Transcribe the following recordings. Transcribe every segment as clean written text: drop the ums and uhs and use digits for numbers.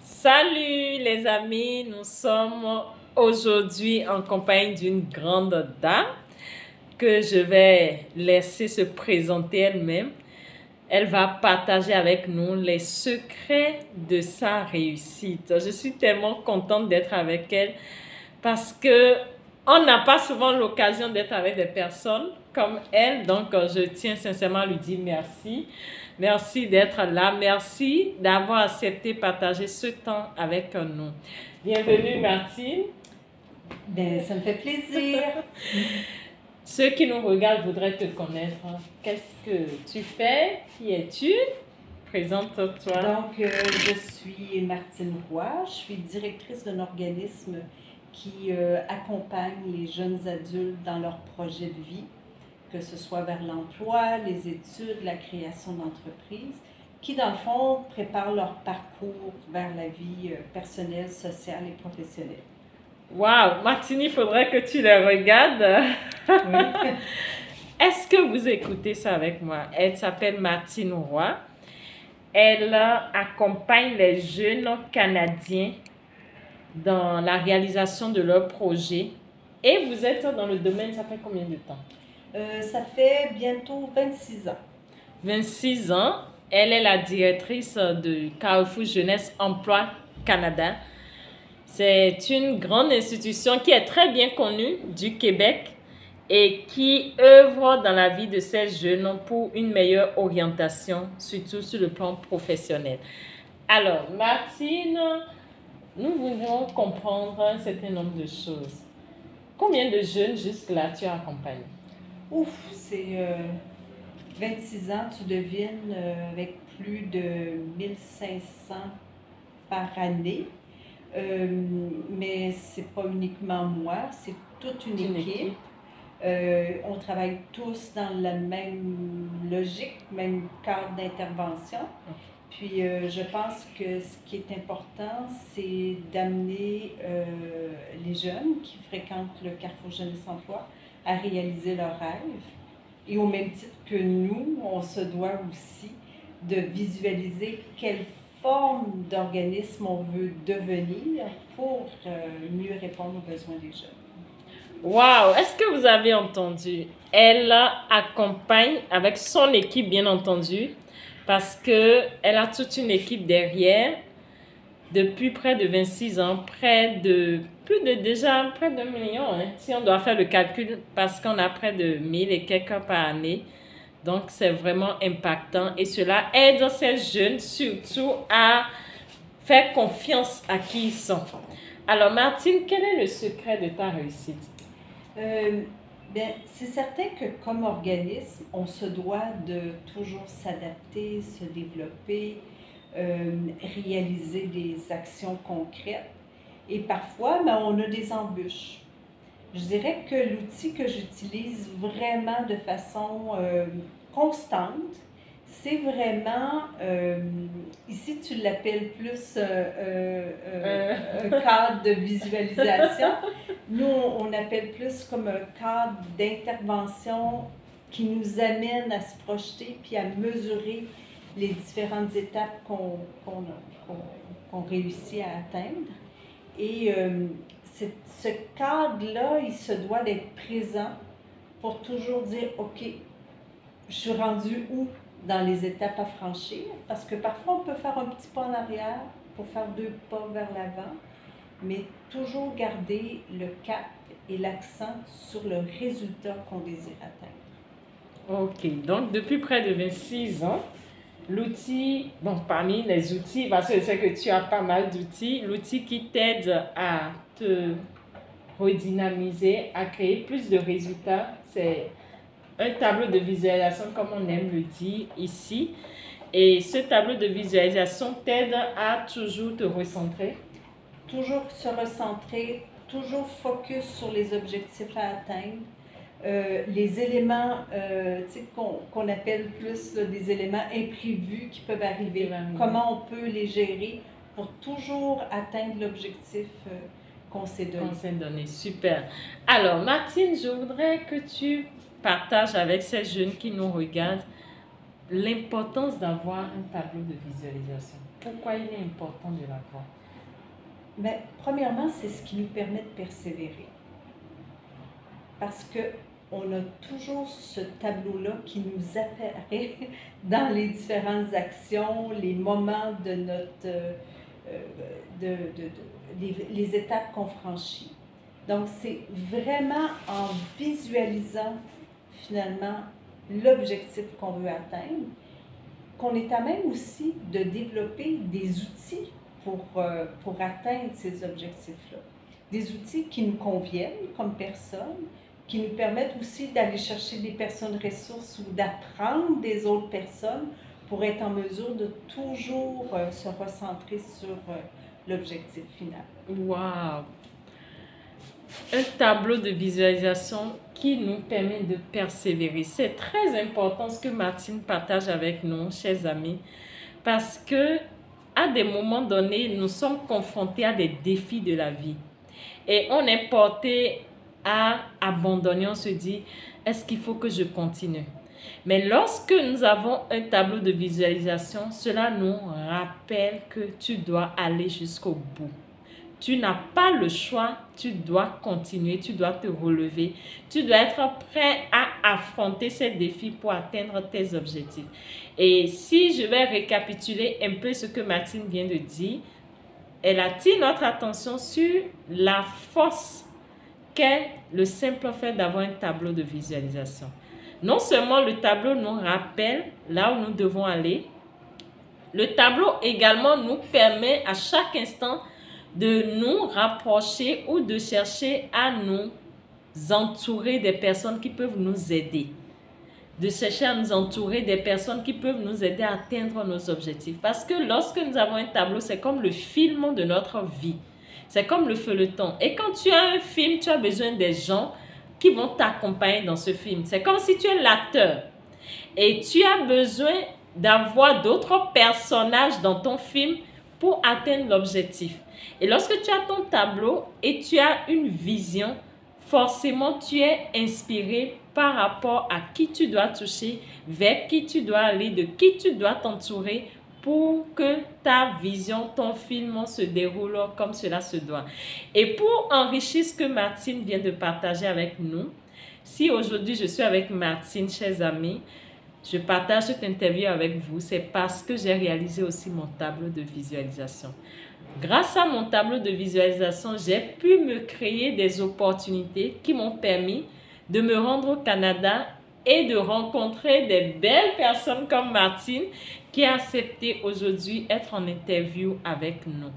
Salut les amis, nous sommes aujourd'hui en compagnie d'une grande dame que je vais laisser se présenter elle-même. Elle va partager avec nous les secrets de sa réussite. Je suis tellement contente d'être avec elle parce que on n'a pas souvent l'occasion d'être avec des personnes comme elle. Donc, je tiens sincèrement à lui dire merci. Merci d'être là. Merci d'avoir accepté de partager ce temps avec nous. Bienvenue, Martine. Ben, ça me fait plaisir. Ceux qui nous regardent voudraient te connaître. Qu'est-ce que tu fais? Qui es-tu? Présente-toi. Donc, je suis Martine Roy. Je suis directrice d'un organisme qui accompagne les jeunes adultes dans leur projet de vie, que ce soit vers l'emploi, les études, la création d'entreprises, qui, dans le fond, préparent leur parcours vers la vie personnelle, sociale et professionnelle. Wow, Martine, il faudrait que tu les regardes. Oui. Est-ce que vous écoutez ça avec moi? Elle s'appelle Martine Roy. Elle accompagne les jeunes Canadiens dans la réalisation de leurs projets. Et vous êtes dans le domaine, ça fait combien de temps? Ça fait bientôt 26 ans. 26 ans. Elle est la directrice de Carrefour Jeunesse Emploi Canada. C'est une grande institution qui est très bien connue du Québec et qui œuvre dans la vie de ces jeunes pour une meilleure orientation, surtout sur le plan professionnel. Alors, Martine, nous voulons comprendre un certain nombre de choses. Combien de jeunes jusque-là tu as accompagné? Ouf, c'est 26 ans, tu devines, avec plus de 1500 par année. Mais c'est pas uniquement moi, c'est toute une équipe. On travaille tous dans la même logique, même cadre d'intervention. Puis je pense que ce qui est important, c'est d'amener les jeunes qui fréquentent le Carrefour Jeunesse Emploi à réaliser leurs rêves. Et au même titre que nous, on se doit aussi de visualiser quelle forme d'organisme on veut devenir pour mieux répondre aux besoins des jeunes. Wow! Est-ce que vous avez entendu? Elle accompagne avec son équipe, bien entendu, parce qu'elle a toute une équipe derrière depuis près de 26 ans, déjà près de 1 million, hein, si on doit faire le calcul, parce qu'on a près de 1000 et quelques par année. Donc, c'est vraiment impactant et cela aide ces jeunes surtout à faire confiance à qui ils sont. Alors, Martine, quel est le secret de ta réussite? C'est certain que comme organisme, on se doit de toujours s'adapter, se développer, réaliser des actions concrètes. Et parfois, on a des embûches. Je dirais que l'outil que j'utilise vraiment de façon constante, c'est vraiment, ici tu l'appelles plus un cadre de visualisation. Nous, on appelle plus comme un cadre d'intervention qui nous amène à se projeter puis à mesurer les différentes étapes qu'on réussit à atteindre. Et ce cadre-là, il se doit d'être présent pour toujours dire, OK, je suis rendue où dans les étapes à franchir? Parce que parfois, on peut faire un petit pas en arrière pour faire 2 pas vers l'avant, mais toujours garder le cap et l'accent sur le résultat qu'on désire atteindre. OK. Donc, depuis près de 26 ans, l'outil, bon, parmi les outils, parce que je sais que tu as pas mal d'outils, l'outil qui t'aide à te redynamiser, à créer plus de résultats, c'est un tableau de visualisation, comme on aime le dire ici. Et ce tableau de visualisation t'aide à toujours te recentrer. Toujours se recentrer, toujours focus sur les objectifs à atteindre. Les éléments qu'on appelle plus là, des éléments imprévus qui peuvent arriver, comment on peut les gérer pour toujours atteindre l'objectif qu'on s'est donné. Super. Alors, Martine, je voudrais que tu partages avec ces jeunes qui nous regardent l'importance d'avoir un tableau de visualisation. pourquoi il est important de l'avoir? Mais, premièrement, c'est ce qui nous permet de persévérer. Parce que on a toujours ce tableau-là qui nous apparaît dans les différentes actions, les moments de notre, les étapes qu'on franchit. Donc, c'est vraiment en visualisant finalement l'objectif qu'on veut atteindre, qu'on est à même aussi de développer des outils pour atteindre ces objectifs-là. Des outils qui nous conviennent comme personnes, qui nous permettent aussi d'aller chercher des personnes ressources ou d'apprendre des autres personnes pour être en mesure de toujours se recentrer sur l'objectif final. Wow! Un tableau de visualisation qui nous permet de persévérer. C'est très important ce que Martine partage avec nous, chers amis, parce que à des moments donnés, nous sommes confrontés à des défis de la vie. Et on est porté à abandonner, on se dit, est-ce qu'il faut que je continue? Mais lorsque nous avons un tableau de visualisation, cela nous rappelle que tu dois aller jusqu'au bout. Tu n'as pas le choix, tu dois continuer, tu dois te relever, tu dois être prêt à affronter ces défis pour atteindre tes objectifs. Et si je vais récapituler un peu ce que Martine vient de dire, elle attire notre attention sur la force qu'est le simple fait d'avoir un tableau de visualisation. Non seulement le tableau nous rappelle là où nous devons aller, le tableau également nous permet à chaque instant de nous rapprocher ou de chercher à nous entourer des personnes qui peuvent nous aider. De chercher à nous entourer des personnes qui peuvent nous aider à atteindre nos objectifs. Parce que lorsque nous avons un tableau, c'est comme le film de notre vie. C'est comme le feuilleton. Et quand tu as un film, tu as besoin des gens qui vont t'accompagner dans ce film. C'est comme si tu es l'acteur. Et tu as besoin d'avoir d'autres personnages dans ton film pour atteindre l'objectif. Et lorsque tu as ton tableau et tu as une vision, forcément tu es inspiré par rapport à qui tu dois toucher, vers qui tu dois aller, de qui tu dois t'entourer pour que ta vision, ton film se déroule comme cela se doit. Et pour enrichir ce que Martine vient de partager avec nous, si aujourd'hui je suis avec Martine, chers amis, je partage cette interview avec vous, c'est parce que j'ai réalisé aussi mon tableau de visualisation. Grâce à mon tableau de visualisation, j'ai pu me créer des opportunités qui m'ont permis de me rendre au Canada et de rencontrer des belles personnes comme Martine qui a accepté aujourd'hui être en interview avec nous.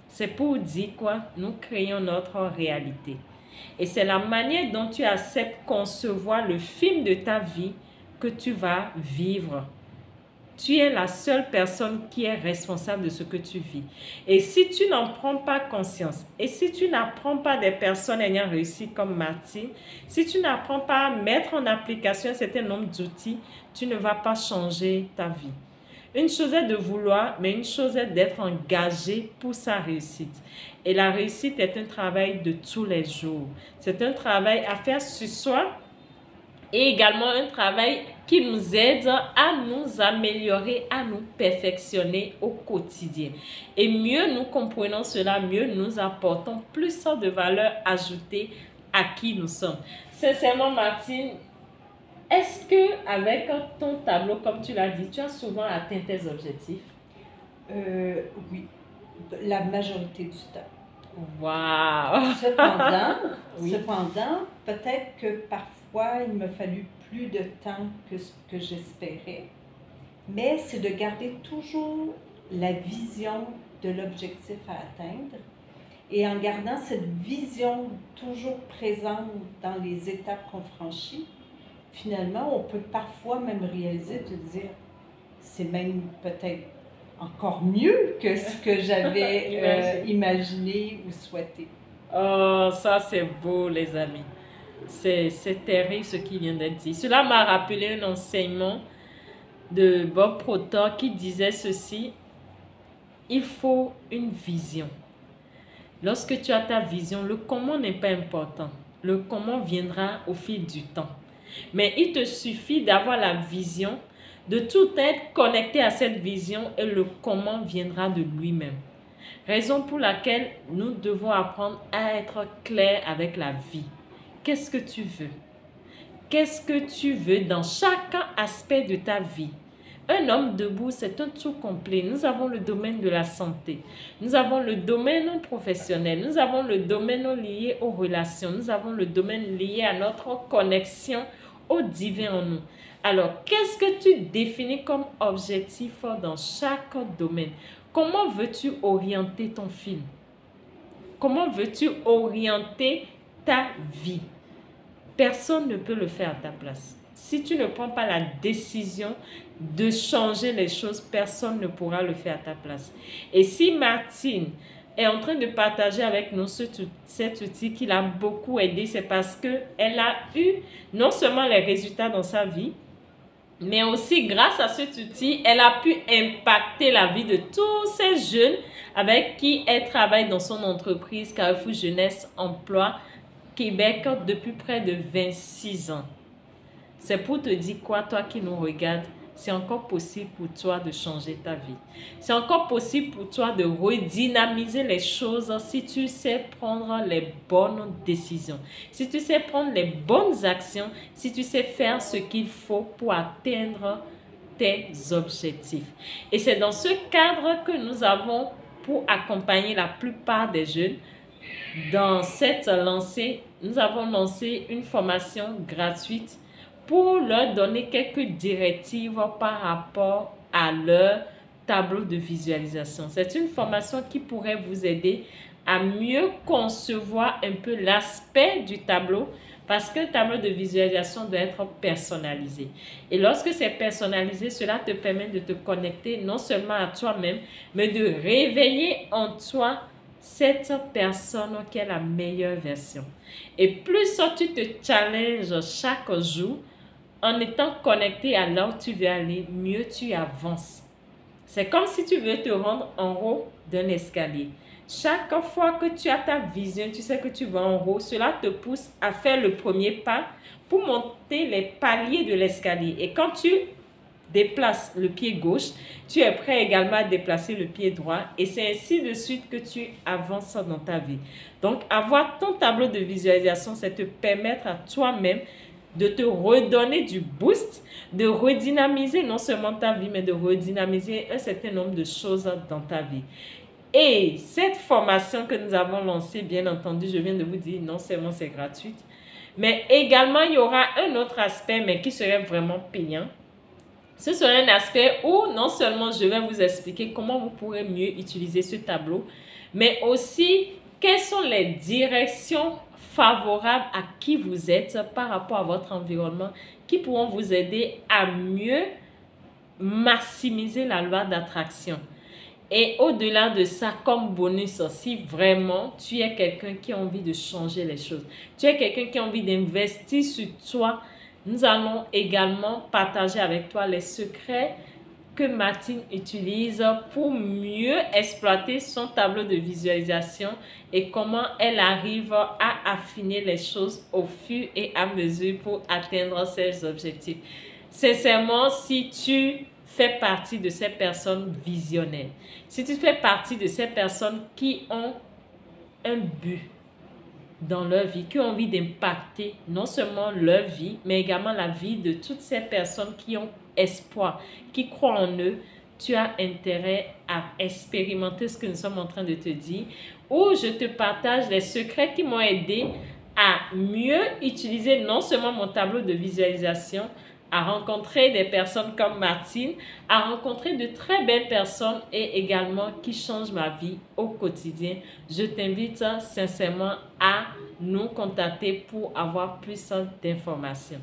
C'est pour dire quoi? Nous créons notre réalité. Et c'est la manière dont tu acceptes concevoir le film de ta vie que tu vas vivre. Tu es la seule personne qui est responsable de ce que tu vis. Et si tu n'en prends pas conscience, et si tu n'apprends pas des personnes ayant réussi comme Martine, si tu n'apprends pas à mettre en application un certain nombre d'outils, tu ne vas pas changer ta vie. Une chose est de vouloir, mais une chose est d'être engagé pour sa réussite. Et la réussite est un travail de tous les jours. C'est un travail à faire sur soi, et également un travail qui nous aide à nous améliorer, à nous perfectionner au quotidien. Et mieux nous comprenons cela, mieux nous apportons plus de valeur ajoutée à qui nous sommes. Sincèrement, Martine, est-ce que avec ton tableau, comme tu l'as dit, tu as souvent atteint tes objectifs? Oui, la majorité du temps. Wow! Cependant, peut-être que parfois, il m'a fallu plus de temps que ce que j'espérais, mais c'est de garder toujours la vision de l'objectif à atteindre et en gardant cette vision toujours présente dans les étapes qu'on franchit, finalement, on peut parfois même réaliser, te dire, c'est même peut-être encore mieux que ce que j'avais imaginé ou souhaité. Oh, ça c'est beau, les amis. C'est terrible ce qui vient d'être dit. Cela m'a rappelé un enseignement de Bob Proctor qui disait ceci: il faut une vision. Lorsque tu as ta vision, le comment n'est pas important. Le comment viendra au fil du temps. Mais il te suffit d'avoir la vision, De tout être connecté à cette vision et le comment viendra de lui-même. Raison pour laquelle nous devons apprendre à être clairs avec la vie. Qu'est-ce que tu veux? Qu'est-ce que tu veux dans chaque aspect de ta vie? Un homme debout, c'est un tout complet. Nous avons le domaine de la santé. Nous avons le domaine professionnel. Nous avons le domaine lié aux relations. Nous avons le domaine lié à notre connexion au divin en nous. Alors, qu'est-ce que tu définis comme objectif dans chaque domaine? Comment veux-tu orienter ton film? Comment veux-tu orienter ta vie? Personne ne peut le faire à ta place. Si tu ne prends pas la décision de changer les choses, personne ne pourra le faire à ta place. Et si Martine est en train de partager avec nous cet outil qui l'a beaucoup aidé, c'est parce qu'elle a eu non seulement les résultats dans sa vie, mais aussi grâce à cet outil, elle a pu impacter la vie de tous ces jeunes avec qui elle travaille dans son entreprise Carrefour Jeunesse Emploi Québec depuis près de 26 ans. C'est pour te dire quoi, toi qui nous regardes, c'est encore possible pour toi de changer ta vie. C'est encore possible pour toi de redynamiser les choses si tu sais prendre les bonnes décisions, si tu sais prendre les bonnes actions, si tu sais faire ce qu'il faut pour atteindre tes objectifs. Et c'est dans ce cadre que nous avons pour accompagner la plupart des jeunes. Dans cette lancée, nous avons lancé une formation gratuite pour leur donner quelques directives par rapport à leur tableau de visualisation. C'est une formation qui pourrait vous aider à mieux concevoir un peu l'aspect du tableau parce qu'un tableau de visualisation doit être personnalisé. Et lorsque c'est personnalisé, cela te permet de te connecter non seulement à toi-même, mais de réveiller en toi cette personne qui est la meilleure version. Et plus tu te challenges chaque jour, en étant connecté à là où tu veux aller, mieux tu avances. C'est comme si tu veux te rendre en haut d'un escalier. Chaque fois que tu as ta vision, tu sais que tu vas en haut, cela te pousse à faire le premier pas pour monter les paliers de l'escalier. Et quand tu déplaces le pied gauche, tu es prêt également à déplacer le pied droit et c'est ainsi de suite que tu avances dans ta vie. Donc, avoir ton tableau de visualisation, c'est te permettre à toi-même de te redonner du boost, de redynamiser non seulement ta vie, mais de redynamiser un certain nombre de choses dans ta vie. Et cette formation que nous avons lancée, bien entendu, je viens de vous dire, non seulement c'est gratuit, mais également il y aura un autre aspect, mais qui serait vraiment payant. Ce serait un aspect où non seulement je vais vous expliquer comment vous pourrez mieux utiliser ce tableau, mais aussi quelles sont les directions favorables à qui vous êtes par rapport à votre environnement qui pourront vous aider à mieux maximiser la loi d'attraction. Et au-delà de ça, comme bonus, si vraiment tu es quelqu'un qui a envie de changer les choses, tu es quelqu'un qui a envie d'investir sur toi, nous allons également partager avec toi les secrets que Martine utilise pour mieux exploiter son tableau de visualisation et comment elle arrive à affiner les choses au fur et à mesure pour atteindre ses objectifs. Sincèrement, si tu fais partie de ces personnes visionnaires, si tu fais partie de ces personnes qui ont un but dans leur vie, qui ont envie d'impacter non seulement leur vie, mais également la vie de toutes ces personnes qui ont espoir, qui croient en eux, tu as intérêt à expérimenter ce que nous sommes en train de te dire, où je te partage les secrets qui m'ont aidé à mieux utiliser non seulement mon tableau de visualisation, à rencontrer des personnes comme Martine, à rencontrer de très belles personnes et également qui changent ma vie au quotidien. Je t'invite sincèrement à nous contacter pour avoir plus d'informations.